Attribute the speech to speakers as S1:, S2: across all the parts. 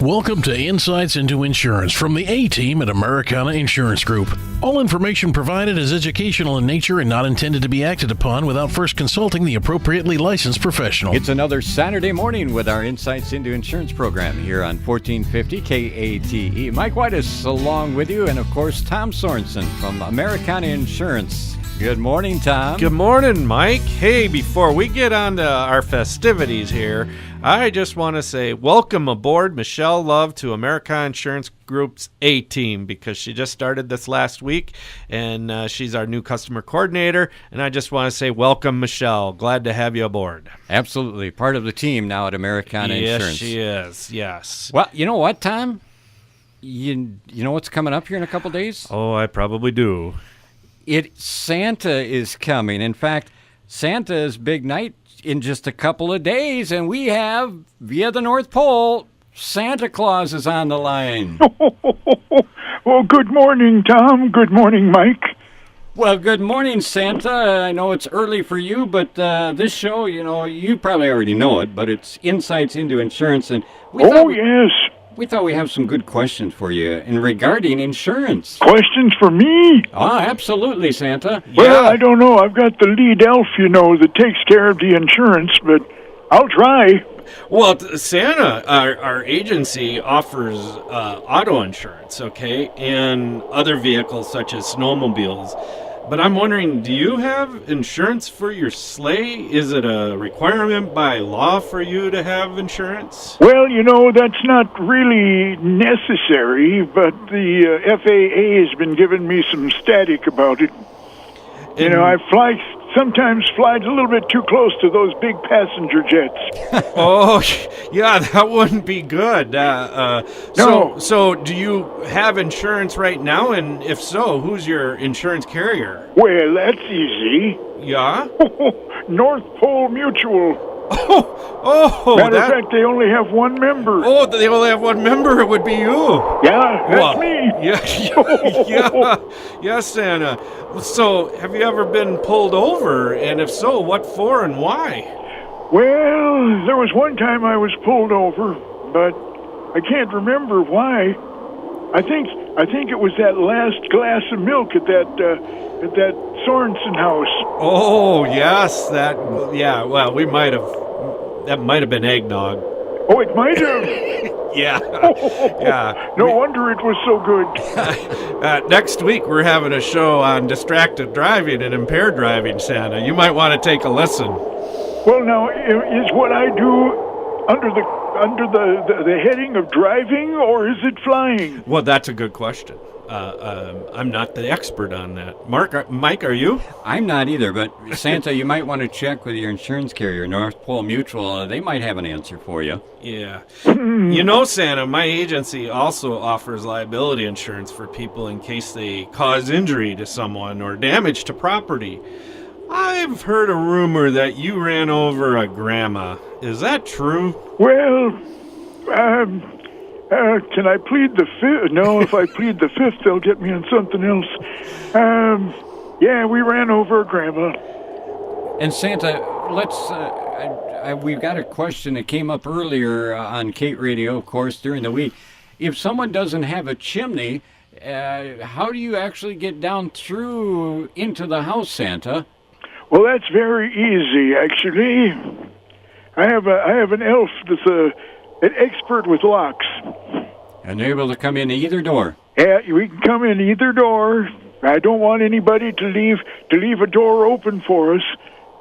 S1: Welcome to Insights into Insurance from the A-Team at Americana Insurance Group. All information provided is educational in nature and not intended to be acted upon without first consulting the appropriately licensed professional.
S2: It's another Saturday morning with our Insights into Insurance program here on 1450 KATE. Mike White is along with you, and of course, Tom Sorensen from Americana Insurance. Good morning, Tom.
S3: Good morning, Mike. Hey, before we get on to our festivities here, I just want to say welcome aboard Michelle Love to Americana Insurance Group's A-Team, because she just started this last week, and she's our new customer coordinator, and I just want to say welcome, Michelle. Glad to have you aboard.
S2: Absolutely. Part of the team now at Americana Insurance.
S3: Yes, she is. Yes.
S2: Well, you know what, Tom? You know what's coming up here in a couple days?
S3: Oh, I probably do.
S2: Santa is coming. In fact, Santa's big night in just a couple of days, and we have, via the North Pole, Santa Claus is on the line.
S4: Well, good morning, Tom. Good morning, Mike.
S2: Well, good morning, Santa. I know it's early for you, but this show, you probably already know it, but it's Insights into Insurance, and
S4: yes.
S2: We thought we have some good questions for you regarding insurance.
S4: Questions for me?
S2: Absolutely, Santa.
S4: Well, I don't know. I've got the lead elf, that takes care of the insurance, but I'll try.
S3: Well, Santa, our agency offers auto insurance, okay, and other vehicles such as snowmobiles. But I'm wondering, do you have insurance for your sleigh? Is it a requirement by law for you to have insurance?
S4: Well, that's not really necessary, but the FAA has been giving me some static about it. I sometimes fly a little bit too close to those big passenger jets.
S3: Oh, yeah, that wouldn't be good.
S4: No.
S3: So do you have insurance right now? And if so, who's your insurance carrier?
S4: Well, that's easy.
S3: Yeah?
S4: North Pole Mutual.
S3: Oh,
S4: Matter of fact, they only have one member.
S3: Oh, they only have one member. It would be you.
S4: Yeah, that's me.
S3: Yeah, Santa. So, have you ever been pulled over? And if so, what for and why?
S4: Well, there was one time I was pulled over, but I can't remember why. I think it was that last glass of milk at that Sorensen house.
S3: Oh, yes, well, that might have been eggnog.
S4: Oh, it might have.
S3: Yeah.
S4: No wonder it was so good.
S3: Next week, we're having a show on distracted driving and impaired driving, Santa. You might want to take a listen.
S4: Well, now, is what I do under the heading of driving, or is it flying?
S3: Well, that's a good question. I'm not the expert on that. Mike, are you?
S2: I'm not either, but Santa, you might want to check with your insurance carrier, North Pole Mutual. They might have an answer for you.
S3: Yeah. Santa, my agency also offers liability insurance for people in case they cause injury to someone or damage to property. I've heard a rumor that you ran over a grandma. Is that true?
S4: Well, can I plead the fifth? No, if I plead the fifth, they'll get me on something else. Yeah, we ran over a grandma.
S2: And Santa, we've got a question that came up earlier on Kate Radio, of course, during the week. If someone doesn't have a chimney, how do you actually get down through into the house, Santa?
S4: Well, that's very easy, actually. I have an elf that's an expert with locks.
S2: And they're able to come in either door.
S4: Yeah, we can come in either door. I don't want anybody to leave a door open for us,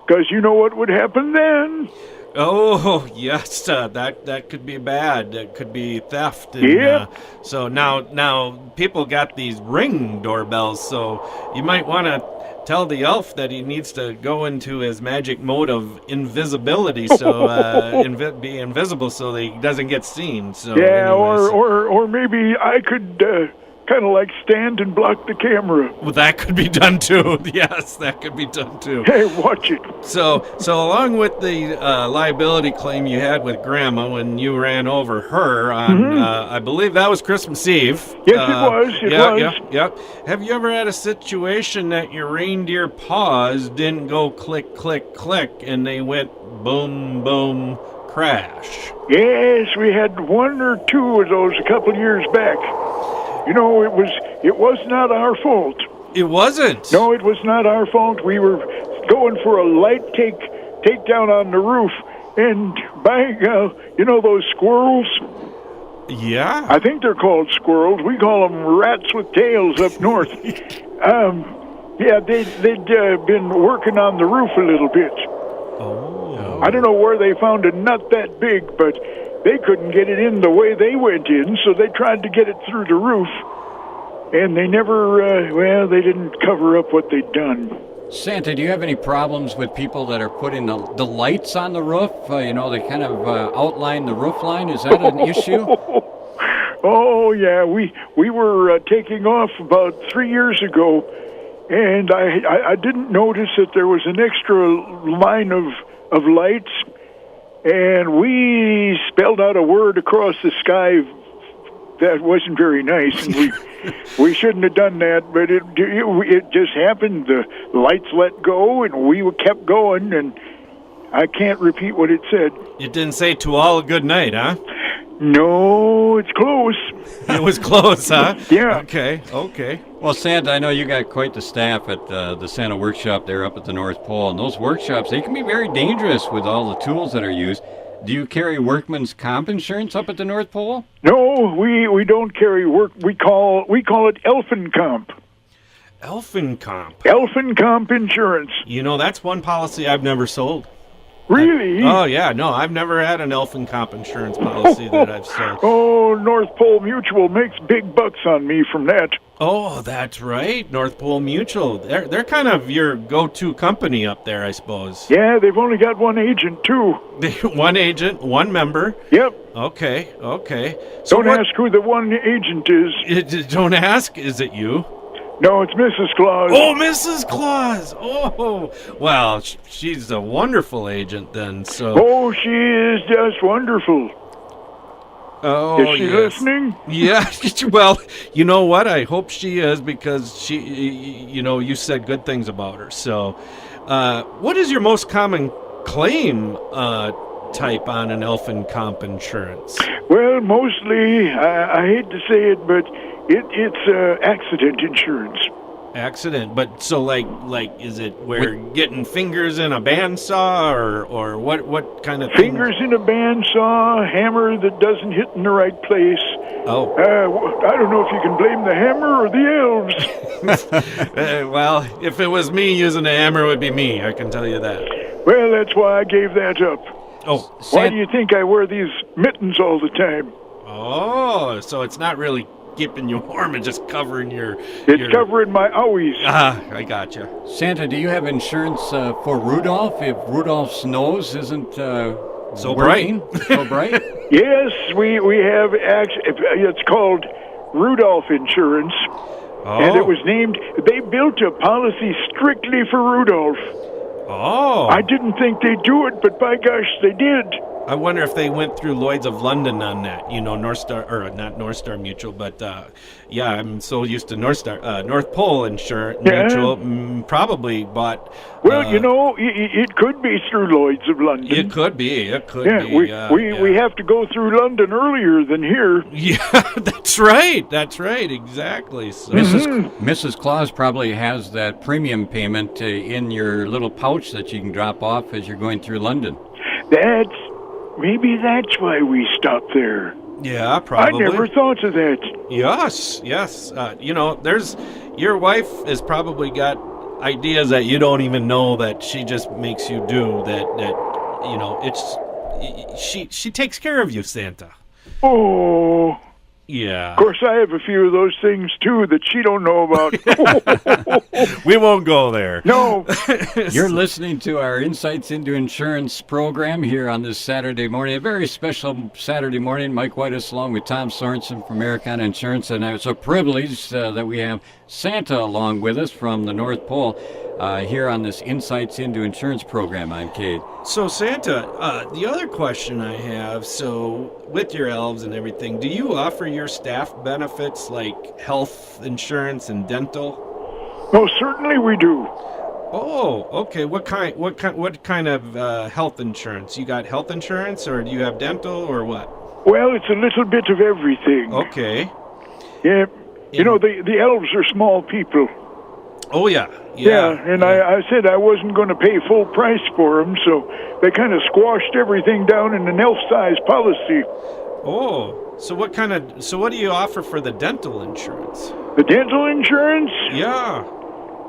S4: because you know what would happen then.
S3: Oh, yes, that could be bad. That could be theft. And,
S4: yeah.
S3: So now people got these Ring doorbells, so you might want to tell the elf that he needs to go into his magic mode of invisibility, so be invisible so that he doesn't get seen. So
S4: yeah, or maybe I could kind of like stand and block the camera.
S3: Well, that could be done too. Yes, that could be done too.
S4: Hey, watch it.
S3: So along with the liability claim you had with Grandma when you ran over her on, I believe that was Christmas Eve.
S4: Yes, it was.
S3: Yep. Have you ever had a situation that your reindeer paws didn't go click, click, click, and they went boom, boom, crash.
S4: Yes, we had one or two of those a couple years back. You know, it was not our fault.
S3: It wasn't.
S4: No, it was not our fault. We were going for a light takedown on the roof, and you know those squirrels?
S3: Yeah.
S4: I think they're called squirrels. We call them rats with tails up north. Yeah, they'd been working on the roof a little bit.
S3: Oh.
S4: I don't know where they found a nut that big, but they couldn't get it in the way they went in, so they tried to get it through the roof. And they never, they didn't cover up what they'd done.
S2: Santa, do you have any problems with people that are putting the lights on the roof? You know, they kind of outline the roof line. Is that an issue?
S4: Oh, yeah. We were taking off about 3 years ago, and I didn't notice that there was an extra line of lights, and we spelled out a word across the sky that wasn't very nice, and we shouldn't have done that, but it just happened. The lights let go, and we kept going, and I can't repeat what it said.
S3: It didn't say "to all a good night," huh?
S4: No, it's close.
S3: It was close, huh?
S4: Yeah.
S3: Okay.
S2: Well, Santa, I know you got quite the staff at the Santa Workshop there up at the North Pole, and those workshops, they can be very dangerous with all the tools that are used. Do you carry workman's comp insurance up at the North Pole?
S4: No, we don't carry work. We call it Elfin Comp.
S3: Elfin Comp.
S4: Elfin Comp insurance.
S3: You know, that's one policy I've never sold.
S4: Really?
S3: Oh, yeah. No, I've never had an Elfin Comp insurance policy that I've sold.
S4: Oh, North Pole Mutual makes big bucks on me from that.
S3: Oh, that's right. North Pole Mutual. They're kind of your go-to company up there, I suppose.
S4: Yeah, they've only got one agent, too.
S3: One agent, one member.
S4: Yep.
S3: Okay.
S4: So don't ask who the one agent is.
S3: Don't ask. Is it you?
S4: No, it's Mrs. Claus.
S3: Oh, Mrs. Claus. Oh, well, she's a wonderful agent then. So.
S4: Oh, she is just wonderful.
S3: Oh,
S4: is she listening?
S3: Yeah. Well, you know what? I hope she is, because you said good things about her. So, what is your most common claim type on an Elfin Comp insurance?
S4: Well, mostly, I hate to say it, but it's accident insurance.
S3: Accident, but so like is it where getting fingers in a bandsaw or what kind of
S4: fingers in a bandsaw, hammer that doesn't hit in the right place?
S3: Oh,
S4: I don't know if you can blame the hammer or the elves.
S3: Well, if it was me using a hammer, it would be me. I can tell you that.
S4: Well, that's why I gave that up.
S3: Oh,
S4: why do you think I wear these mittens all the time?
S3: Oh, so it's not really keeping you warm and just covering
S4: It's covering my owies.
S3: I gotcha.
S2: Santa, do you have insurance for Rudolph if Rudolph's nose isn't
S3: so
S2: working?
S3: bright?
S2: So bright?
S4: Yes, we have it's called Rudolph Insurance.
S3: Oh.
S4: And it was named, they built a policy strictly for Rudolph.
S3: Oh.
S4: I didn't think they'd do it, but by gosh, they did.
S3: I wonder if they went through Lloyd's of London on that, North Star, or not North Star Mutual, but yeah, I'm so used to North Pole Mutual, probably bought.
S4: Well, it could be through Lloyd's of London.
S3: It could be.
S4: Yeah, we have to go through London earlier than here.
S3: Yeah, that's right, exactly. So.
S2: Mrs. Claus probably has that premium payment in your little pouch that you can drop off as you're going through London.
S4: Maybe that's why we stopped there.
S3: Yeah, probably.
S4: I never thought of that.
S3: Yes. Your wife has probably got ideas that you don't even know that she just makes you do. She takes care of you, Santa.
S4: Oh.
S3: Yeah.
S4: Of course, I have a few of those things, too, that she don't know about.
S3: We won't go there.
S4: No.
S2: You're listening to our Insights into Insurance program here on this Saturday morning, a very special Saturday morning. Mike Whitus along with Tom Sorensen from Americana Insurance, and it's a privilege that we have Santa along with us from the North Pole here on this Insights into Insurance program. I'm Cade.
S3: So, Santa, the other question I have, so with your elves and everything, do you offer your staff benefits like health insurance and dental?
S4: Oh, certainly we do.
S3: Oh, okay. What kind of health insurance? You got health insurance, or do you have dental, or what?
S4: Well, it's a little bit of everything.
S3: Okay.
S4: Yeah. You know, the elves are small people.
S3: Oh, yeah.
S4: And I said I wasn't going to pay full price for them, so they kind of squashed everything down in an elf-size policy.
S3: Oh, so what do you offer for the dental insurance?
S4: The dental insurance?
S3: Yeah.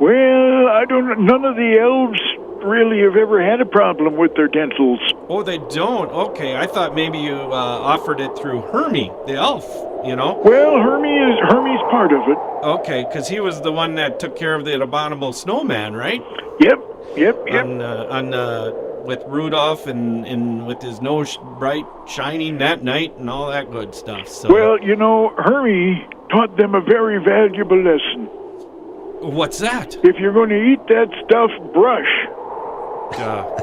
S4: Well, none of the elves really have ever had a problem with their dentals.
S3: Oh, they don't? Okay, I thought maybe you offered it through Hermie, the elf, you know?
S4: Well, Hermie's part of it.
S3: Okay, because he was the one that took care of the abominable snowman, right?
S4: Yep.
S3: With Rudolph and with his nose bright shining that night and all that good stuff. So.
S4: Well, you know, Hermie taught them a very valuable lesson.
S3: What's that?
S4: If you're going to eat that stuff, brush.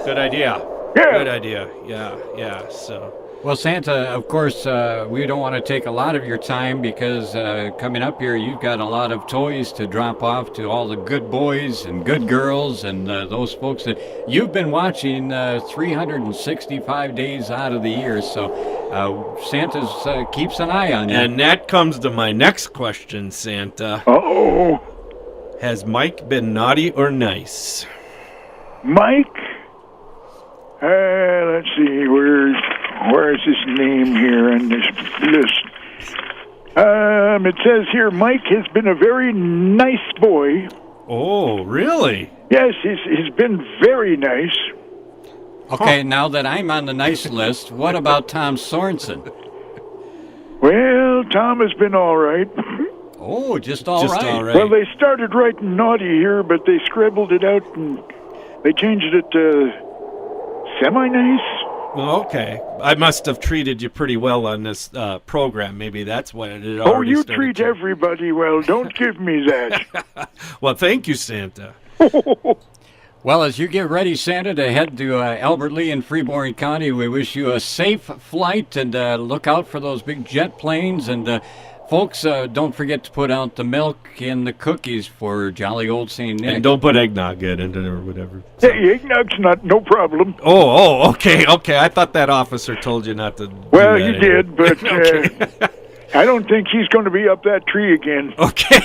S3: Good idea.
S4: Yeah.
S3: Good idea. Yeah. So.
S2: Well, Santa, of course, we don't want to take a lot of your time because coming up here, you've got a lot of toys to drop off to all the good boys and good girls and those folks that you've been watching 365 days out of the year. So Santa keeps an eye on you.
S3: And that comes to my next question, Santa.
S4: Uh-oh.
S3: Has Mike been naughty or nice?
S4: Mike? Let's see, where's his name here on this list? It says here Mike has been a very nice boy.
S3: Oh, really?
S4: Yes, he's been very nice.
S2: Okay, now that I'm on the nice list, what about Tom Sorensen?
S4: Well, Tom has been all right.
S2: Oh, just all right.
S4: Well, they started writing naughty here, but they scribbled it out and they changed it to semi-nice.
S3: Well, okay. I must have treated you pretty well on this program. Maybe that's what it had already
S4: Oh, you
S3: started
S4: treat
S3: to.
S4: everybody well. Don't give me that.
S3: Well, thank you, Santa.
S2: Well, as you get ready, Santa, to head to Albert Lea in Freeborn County, we wish you a safe flight and look out for those big jet planes. And folks, don't forget to put out the milk and the cookies for jolly old St. Nick.
S3: And don't put eggnog in it or whatever. So.
S4: Hey, eggnog's no problem.
S3: Oh, okay. I thought that officer told you not to.
S4: Well,
S3: do that
S4: he did, but
S3: okay.
S4: I don't think he's going to be up that tree again.
S3: Okay.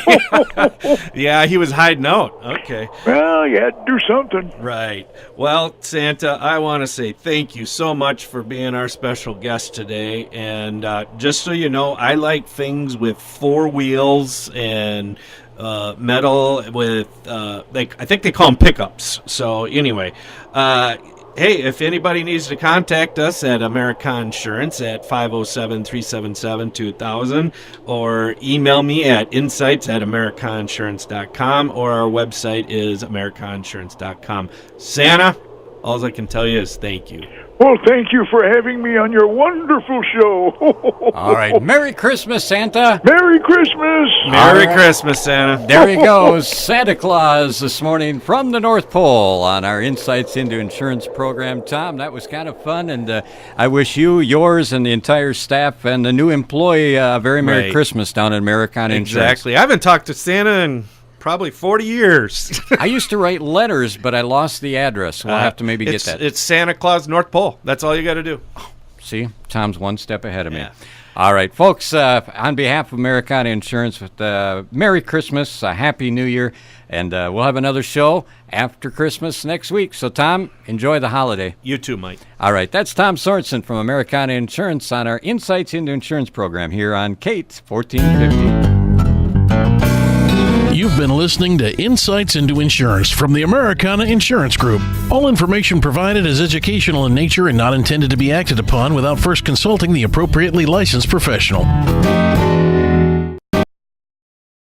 S3: Yeah, he was hiding out. Okay.
S4: Well, you had to do something.
S3: Right. Well, Santa, I want to say thank you so much for being our special guest today. And just so you know, I like things with 4 wheels and metal with, I think they call them pickups. So anyway, hey, if anybody needs to contact us at American Insurance at 507-377-2000 or email me at insights@americaninsurance.com or our website is americaninsurance.com. Santa, all I can tell you is thank you.
S4: Well, thank you for having me on your wonderful show.
S2: All right. Merry Christmas, Santa.
S4: Merry Christmas.
S3: Merry Christmas, Santa.
S2: There he goes, Santa Claus this morning from the North Pole on our Insights into Insurance program. Tom, that was kind of fun, and I wish you, yours, and the entire staff and the new employee a very Merry Christmas down at American Insurance.
S3: Exactly. I haven't talked to Santa in probably 40 years.
S2: I used to write letters, but I lost the address. We'll have to maybe get that.
S3: It's Santa Claus North Pole. That's all you got to do.
S2: See, Tom's one step ahead of me.
S3: Yeah.
S2: All right, folks, on behalf of Americana Insurance, Merry Christmas, a Happy New Year, and we'll have another show after Christmas next week. So, Tom, enjoy the holiday.
S3: You too, Mike.
S2: All right, that's Tom Sorensen from Americana Insurance on our Insights into Insurance program here on Kate 1450.
S1: You've been listening to Insights into Insurance from the Americana Insurance Group. All information provided is educational in nature and not intended to be acted upon without first consulting the appropriately licensed professional.